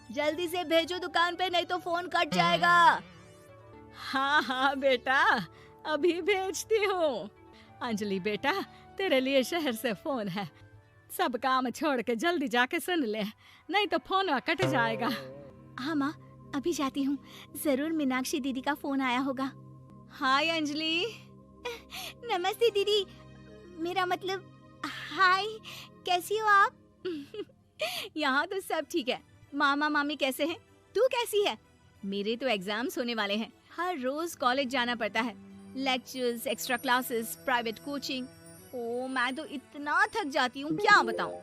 जल्दी से भेजो दुकान पे, नहीं तो फोन कट जाएगा। हाँ हाँ बेटा, अभी भेजती हूँ। अंजलि बेटा, तेरे लिए शहर से फोन है। सब काम छोड़ के जल्दी जाके सुन ले, नहीं तो फोन कट जाएगा। हाँ माँ, अभी जाती हूँ। जरूर मीनाक्षी दीदी का फोन आया होगा। हाय अंजलि। नमस्ते दीदी, मेरा मतलब हाय, कैसी हो आप? यहाँ तो सब ठीक है। मामा मामी कैसे हैं? तू कैसी है? मेरे तो एग्जाम्स होने वाले हैं। हर रोज कॉलेज जाना पड़ता है। Lectures, extra classes, private coaching. ओ, मैं तो इतना थक जाती हूँ, क्या बताऊँ।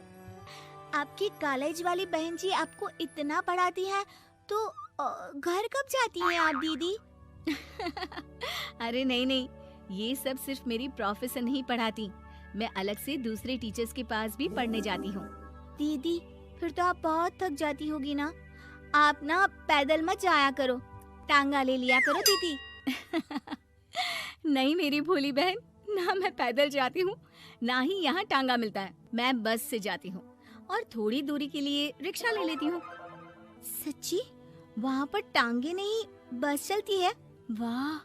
आपकी कॉलेज वाली बहन जी आपको इतना पढ़ाती है, तो घर कब जाती हैं आप दीदी? अरे नहीं नहीं, ये सब सिर्फ मेरी प्रोफेसर नहीं पढ़ाती, मैं अलग से दूसरे टीचर्स के पास भी पढ़ने जाती हूँ। दीदी, फिर तो आप बहुत थक जाती होगी ना। आप ना पैदल मत जाया करो, टांगा ले लिया करो दीदी। नहीं मेरी भोली बहन, ना मैं पैदल जाती हूँ, ना ही यहाँ टांगा मिलता है। मैं बस से जाती हूँ और थोड़ी दूरी के लिए रिक्शा ले लेती हूँ। सच्ची? वहाँ पर टांगे नहीं, बस चलती है? वाह,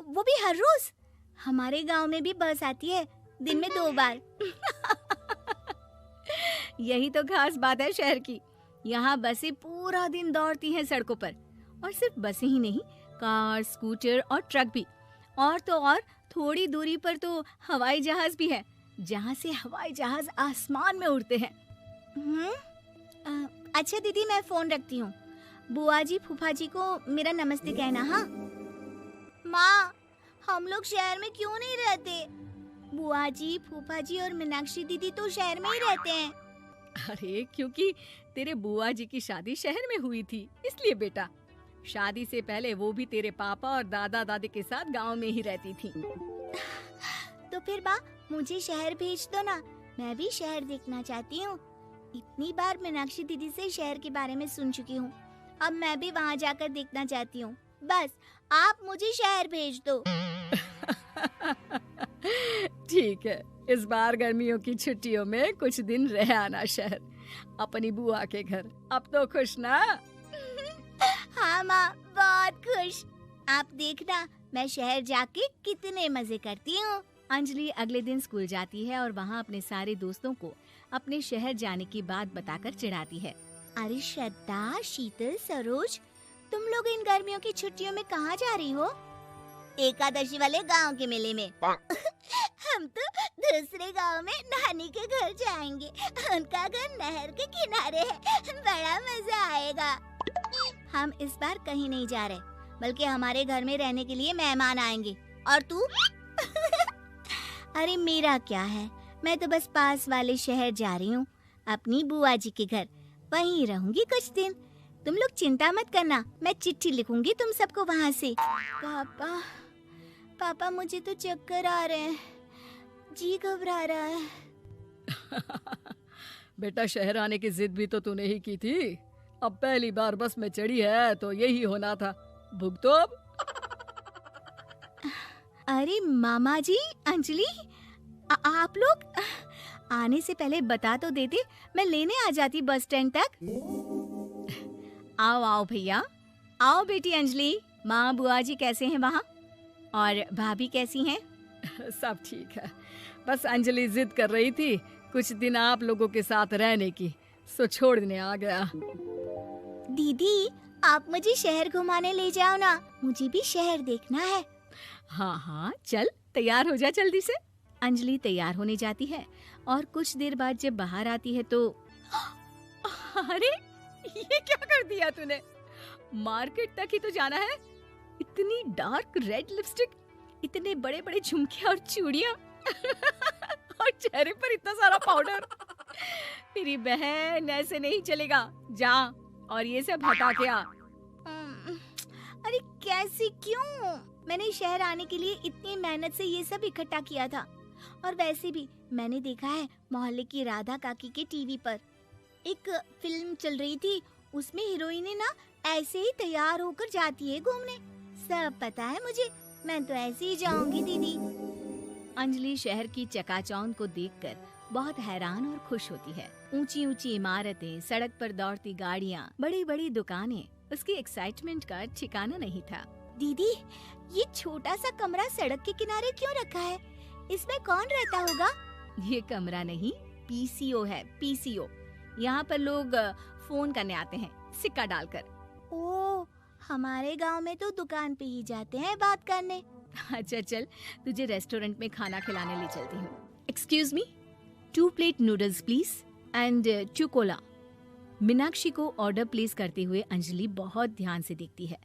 वो भी हर रोज? हमारे गांव में भी बस आती है, दिन में 2 बार। यही तो खास बात है शहर की। यहाँ बसें पूरा दिन दौड़ती हैं सड़कों पर। और सिर्फ बसें ही नहीं, कार, स्कूटर और ट्रक भी। और तो और थोड़ी दूरी पर तो हवाई जहाज भी है, जहाँ से हवाई जहाज आसमान में उड़ते हैं। अच्छा दीदी, मैं फोन रखती हूँ। बुआ जी, फूफा जी को मेरा नमस्ते कहना। हाँ माँ, हम लोग शहर में क्यों नहीं रहते? बुआ जी, फूफा जी और मीनाक्षी दीदी तो शहर में ही रहते हैं। अरे क्योंकि तेरे बुआ जी की शादी शहर में हुई थी, इसलिए बेटा। शादी से पहले वो भी तेरे पापा और दादा दादी के साथ गांव में ही रहती थी। तो फिर बा, मुझे शहर भेज दो ना, मैं भी शहर देखना चाहती हूँ। इतनी बार मीनाक्षी दीदी से शहर के बारे में सुन चुकी हूँ, अब मैं भी वहाँ जाकर देखना चाहती हूँ। बस आप मुझे शहर भेज दो। ठीक है, इस बार गर्मियों की छुट्टियों में कुछ दिन रह आना शहर, अपनी बुआ के घर। अब तो खुश ना? हाँ माँ, बहुत खुश। आप देखना, मैं शहर जाके कितने मजे करती हूँ। अंजलि अगले दिन स्कूल जाती है और वहाँ अपने सारे दोस्तों को अपने शहर जाने की बात बताकर चिढ़ाती है। अरे श्रद्धा, शीतल, सरोज, तुम लोग इन गर्मियों की छुट्टियों में कहाँ जा रही हो? एकादशी वाले गांव के मेले में। हम तो दूसरे गांव में नानी के घर जाएंगे, उनका घर नहर के किनारे है, बड़ा मजा आएगा। हम इस बार कहीं नहीं जा रहे, बल्कि हमारे घर में रहने के लिए मेहमान आएंगे। और तू? अरे मेरा क्या है, मैं तो बस पास वाले शहर जा रही हूँ, अपनी बुआ जी के घर। वहीं रहूंगी कुछ दिन। तुम लोग चिंता मत करना, मैं चिट्ठी लिखूंगी तुम सबको वहाँ से। पापा, मुझे तो चक्कर आ रहे हैं, जी घबरा रहा है। बेटा, शहर आने की जिद भी तो तूने ही की थी। अब पहली बार बस में चढ़ी है तो यही होना था, भुगतो अब। अरे मामा जी, अंजलि, आप लोग आने से पहले बता तो देते, मैं लेने आ जाती बस स्टैंड तक। आओ आओ भैया, आओ बेटी अंजलि। माँ बुआ जी कैसे हैं वहाँ? और भाभी कैसी हैं? सब ठीक है, बस अंजलि जिद कर रही थी कुछ दिन आप लोगों के साथ रहने की, सो छोड़ने आ गया। दीदी, आप मुझे शहर घुमाने ले जाओ ना, मुझे भी शहर देखना है। हाँ हाँ, चल तैयार हो जा जल्दी से। अंजलि तैयार होने जाती है और कुछ देर बाद जब बाहर आती है तो अरे ये क्या कर दिया तूने? मार्केट तक ही तो जाना है। इतनी डार्क रेड लिपस्टिक, इतने बड़े बड़े झुमके और चूड़ियां और चेहरे पर इतना सारा पाउडर। मेरी बहन, ऐसे नहीं चलेगा, जा और ये सब हटा के आ। अरे कैसे, क्यों? मैंने शहर आने के लिए इतनी मेहनत से ये सब इकट्ठा किया था। और वैसे भी मैंने देखा है मोहल्ले की राधा काकी के टीवी पर एक फिल्म चल रही थी, उसमें हीरोइन ना ऐसे ही तैयार होकर जाती है घूमने। सब पता है मुझे, मैं तो ऐसे ही जाऊंगी दीदी। अंजलि शहर की चकाचौंध को देखकर बहुत हैरान और खुश होती है। ऊंची ऊंची इमारतें, सड़क पर दौड़ती गाड़ियाँ, बड़ी बड़ी दुकानें, उसकी एक्साइटमेंट का ठिकाना नहीं था। दीदी, ये छोटा सा कमरा सड़क के किनारे क्यों रखा है? इसमें कौन रहता होगा? ये कमरा नहीं, पीसीओ है, पीसीओ। यहाँ पर लोग फोन करने आते हैं, सिक्का डालकर। ओ, हमारे गांव में तो दुकान पे ही जाते हैं बात करने। अच्छा चल, तुझे रेस्टोरेंट में खाना खिलाने ले चलती हूँ। Excuse me, 2 plate noodles please and 2 Cola. Meenakshi को ऑर्डर प्लेस करते हुए अंजलि बहुत ध्यान से देखती है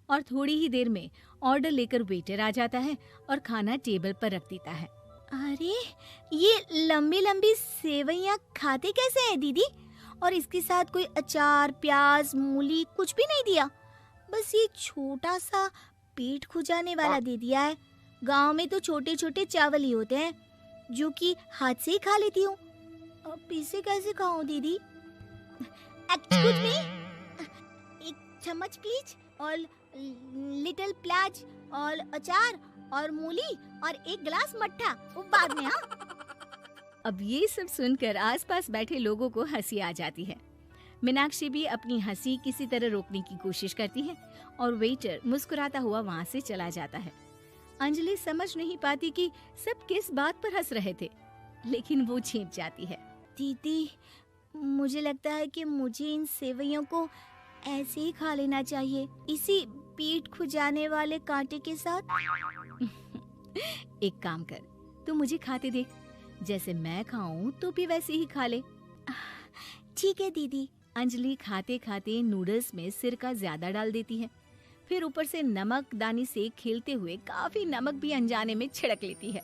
और थोड़ी ही देर में ऑर्डर लेकर वेटर आ जाता है और खाना टेबल पर रख देता है। अरे, ये लंबी लंबी सेवइयाँ खाते कैसे हैं दीदी? और इसके साथ कोई अचार, प्याज, मूली कुछ भी नहीं दिया, बस ये छोटा सा पेट खुजाने वाला दे दिया है। गांव में तो छोटे छोटे चावल ही होते हैं जो कि हाथ से ही खा लेती हूँ। अब इसे कैसे खाऊं दीदी? एक्सक्यूज मी, एक चम्मच प्लीज, और लिटिल प्याज और अचार और मूली और एक गिलास मट्ठा, वो बाद में। हाँ, अब ये सब सुनकर आसपास बैठे लोगों को हंसी आ जाती है। मीनाक्षी भी अपनी हंसी किसी तरह रोकने की कोशिश करती है और वेटर मुस्कुराता हुआ वहाँ से चला जाता है। अंजलि समझ नहीं पाती कि सब किस बात पर हंस रहे थे, लेकिन वो छिप जाती है। दीदी, मुझे लगता है कि मुझे इन सेवइयों को ऐसे ही खा लेना चाहिए, इसी पेट खुजाने वाले कांटे के साथ। एक काम कर, तू मुझे खाते देख, जैसे मैं खाऊं तो भी वैसे ही खा ले। ठीक है दीदी। अंजलि खाते खाते नूडल्स में सिरका ज्यादा डाल देती है, फिर ऊपर से नमक दानी से खेलते हुए काफी नमक भी अनजाने में छिड़क लेती है।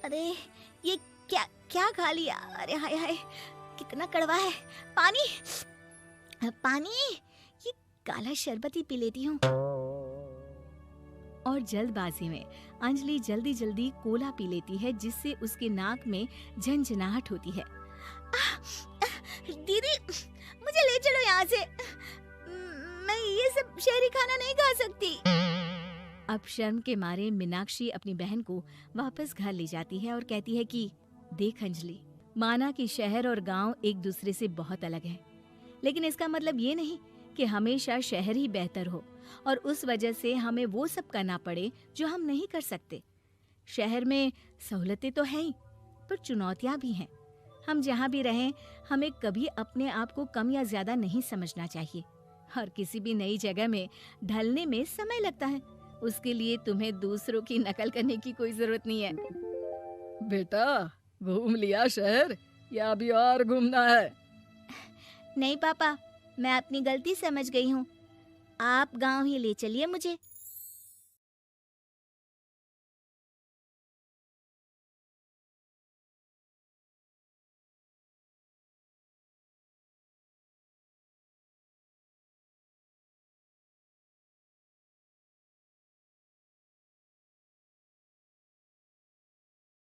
अरे, ये क्या क्या खा लिया? अरे हाय हाय, कितना कड़वा है। पानी, पानी, ये काला शरबत ही पी लेती हूँ। और जल्दबाजी में अंजलि जल्दी जल्दी कोला पी लेती है, जिससे उसके नाक में झंझनाहट होती है। दीदी, मुझे ले चलो यहाँ से। मैं ये सब शहरी खाना नहीं खा सकती। अब शर्म के मारे मीनाक्षी अपनी बहन को वापस घर ले जाती है और कहती है कि देख अंजलि, माना कि शहर और गांव एक दूसरे से बहुत अलग है, लेकिन इसका मतलब ये नहीं कि हमेशा शहर ही बेहतर हो और उस वजह से हमें वो सब करना पड़े जो हम नहीं कर सकते। शहर में सहूलतें तो हैं ही, पर चुनौतियां भी हैं। हम जहाँ भी रहें, हमें कभी अपने आप को कम या ज्यादा नहीं समझना चाहिए। और किसी भी नई जगह में ढलने में समय लगता है, उसके लिए तुम्हें दूसरों की नकल करने की कोई जरूरत नहीं है। बेटा, घूम लिया शहर या अभी और घूमना है? नहीं पापा, मैं अपनी गलती समझ गई हूँ। आप गांव ही ले चलिए मुझे।